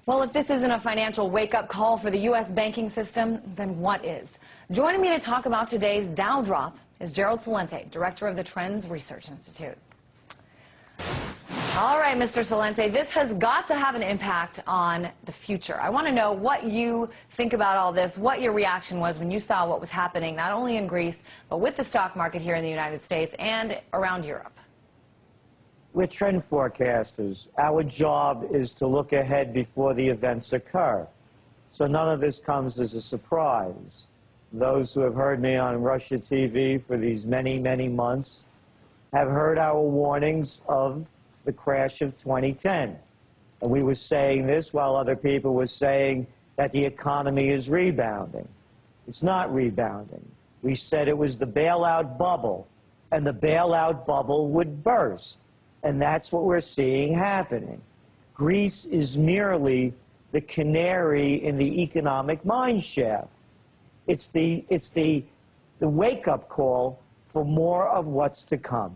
Well, if this isn't a financial wake-up call for the U.S. banking system, then what is? Joining me to talk about today's Dow drop is Gerald Celente, director of the Trends Research Institute. All right, Mr. Celente, this has got to have an impact on the future. I want to know what you think about all this, what your reaction was when you saw what was happening, not only in Greece, but with the stock market here in the United States and around Europe. We're trend forecasters. Our job is to look ahead before the events occur. So none of this comes as a surprise. Those who have heard me on Russia TV for these many, many months have heard our warnings of the crash of 2010. And we were saying this while other people were saying that the economy is rebounding. It's not rebounding. We said it was the bailout bubble, and the bailout bubble would burst. And that's what we're seeing happening. Greece is merely the canary in the economic mine shaft. It's the wake-up call for more of what's to come.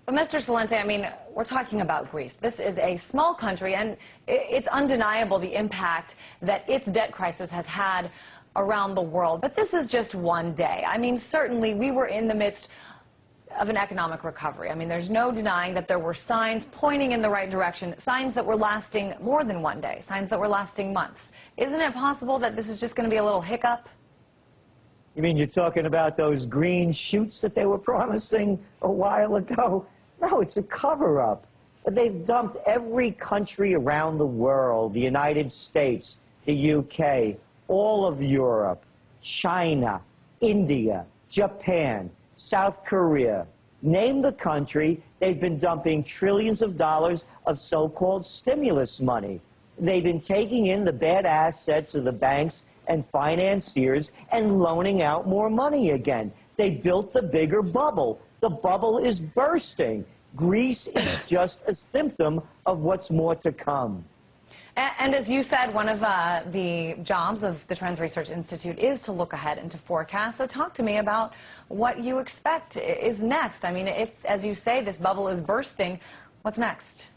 But Mr. Celente, I mean, we're talking about Greece. This is a small country, and it's undeniable the impact that its debt crisis has had around the world. But this is just one day. I mean, certainly we were in the midst of an economic recovery. I mean, there's no denying that there were signs pointing in the right direction, signs that were lasting more than one day, signs that were lasting months. Isn't it possible that this is just going to be a little hiccup? You mean you're talking about those green shoots that they were promising a while ago? No, it's a cover-up. They've dumped every country around the world, the United States, the UK, all of Europe, China, India, Japan, South Korea. Name the country, they've been dumping trillions of dollars of so-called stimulus money. They've been taking in the bad assets of the banks and financiers and loaning out more money again. They built the bigger bubble. The bubble is bursting. Greece is just a symptom of what's more to come. And as you said, one of the jobs of the Trends Research Institute is to look ahead and to forecast. So talk to me about what you expect is next. I mean, if, as you say, this bubble is bursting, what's next?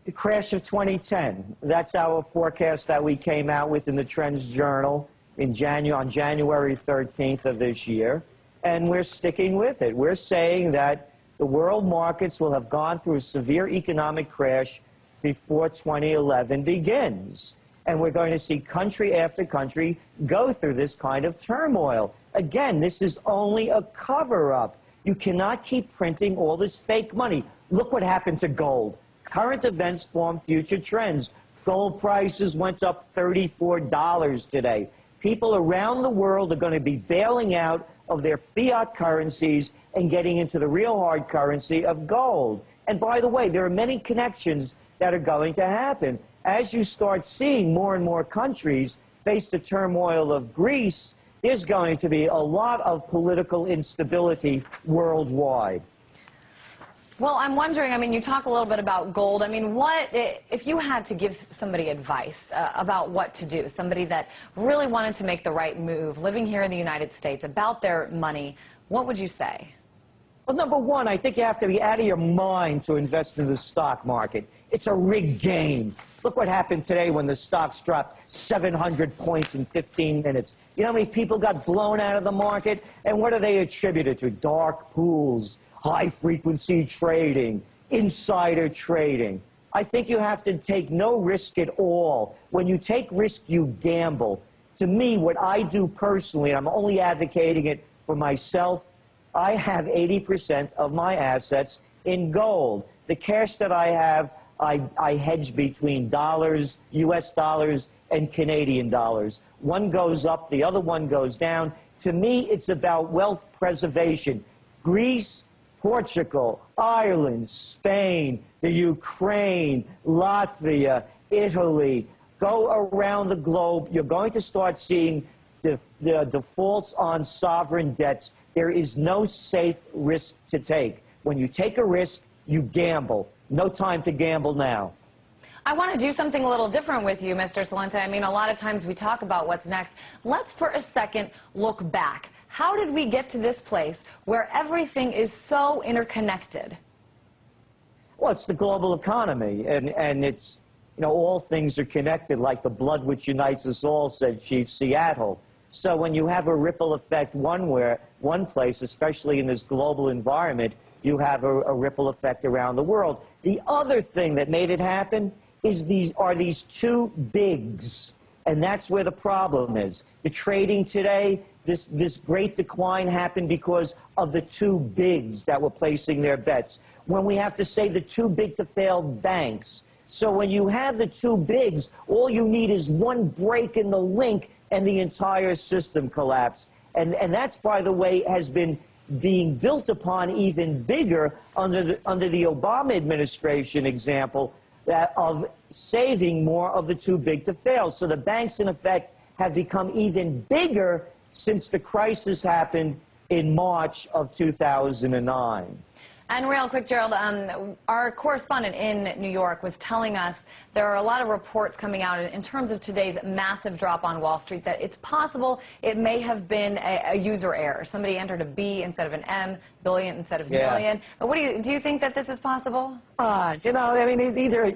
The crash of 2010. That's our forecast that we came out with in the Trends Journal on January 13th of this year. And we're sticking with it. We're saying that the world markets will have gone through a severe economic crash before 2011 begins. And we're going to see country after country go through this kind of turmoil. Again, this is only a cover-up. You cannot keep printing all this fake money. Look what happened to gold. Current events form future trends. Gold prices went up $34 today. People around the world are going to be bailing out of their fiat currencies and getting into the real hard currency of gold. And by the way, there are many connections that are going to happen. As you start seeing more and more countries face the turmoil of Greece, there's going to be a lot of political instability worldwide. Well, I'm wondering, I mean, you talk a little bit about gold. I mean, what, if you had to give somebody advice about what to do, somebody that really wanted to make the right move, living here in the United States, about their money, what would you say? Well, number one, I think you have to be out of your mind to invest in the stock market. It's a rigged game. Look what happened today when the stocks dropped 700 points in 15 minutes. You know how many people got blown out of the market? And what are they attributed to? Dark pools, high-frequency trading, insider trading. I think you have to take no risk at all. When you take risk, you gamble. To me, what I do personally, and I'm only advocating it for myself, I have 80% of my assets in gold. The cash that I have, I hedge between dollars, US dollars, and Canadian dollars. One goes up, the other one goes down. To me, it's about wealth preservation. Greece, Portugal, Ireland, Spain, the Ukraine, Latvia, Italy, go around the globe. You're going to start seeing the defaults on sovereign debts. There is no safe risk to take. When you take a risk, you gamble. No time to gamble now. I want to do something a little different with you, Mr. Celente. I mean, a lot of times we talk about what's next. Let's for a second look back. How did we get to this place where everything is so interconnected? Well, it's the global economy, and it's you know, all things are connected, like the blood which unites us all, said Chief Seattle. So when you have a ripple effect one place, especially in this global environment, you have a ripple effect around the world. The other thing that made it happen is these two bigs, and that's where the problem is. The trading today, this great decline happened because of the two bigs that were placing their bets. When we have to say the too big to fail banks. So when you have the two bigs, all you need is one break in the link and the entire system collapse. And that's, by the way, has been being built upon even bigger under the Obama administration example of saving more of the too big to fail. So the banks, in effect, have become even bigger since the crisis happened in March of 2009. And real quick, Gerald, our correspondent in New York was telling us there are a lot of reports coming out in terms of today's massive drop on Wall Street that it's possible it may have been a user error. Somebody entered a B instead of an M, billion instead of million. But what do you think that this is possible? You know, I mean, either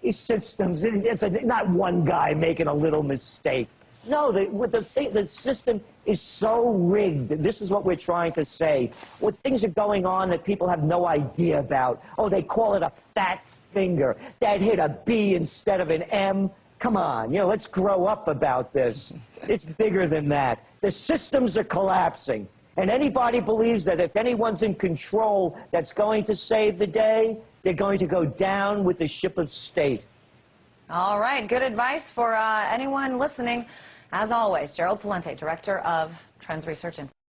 these systems, it's not one guy making a little mistake. No, the system is so rigged. This is what we're trying to say. What things are going on that people have no idea about. Oh, they call it a fat finger. That hit a B instead of an M. Come on, you know, let's grow up about this. It's bigger than that. The systems are collapsing. And anybody believes that if anyone's in control that's going to save the day, they're going to go down with the ship of state. All right, good advice for anyone listening. As always, Gerald Celente, Director of Trends Research Institute.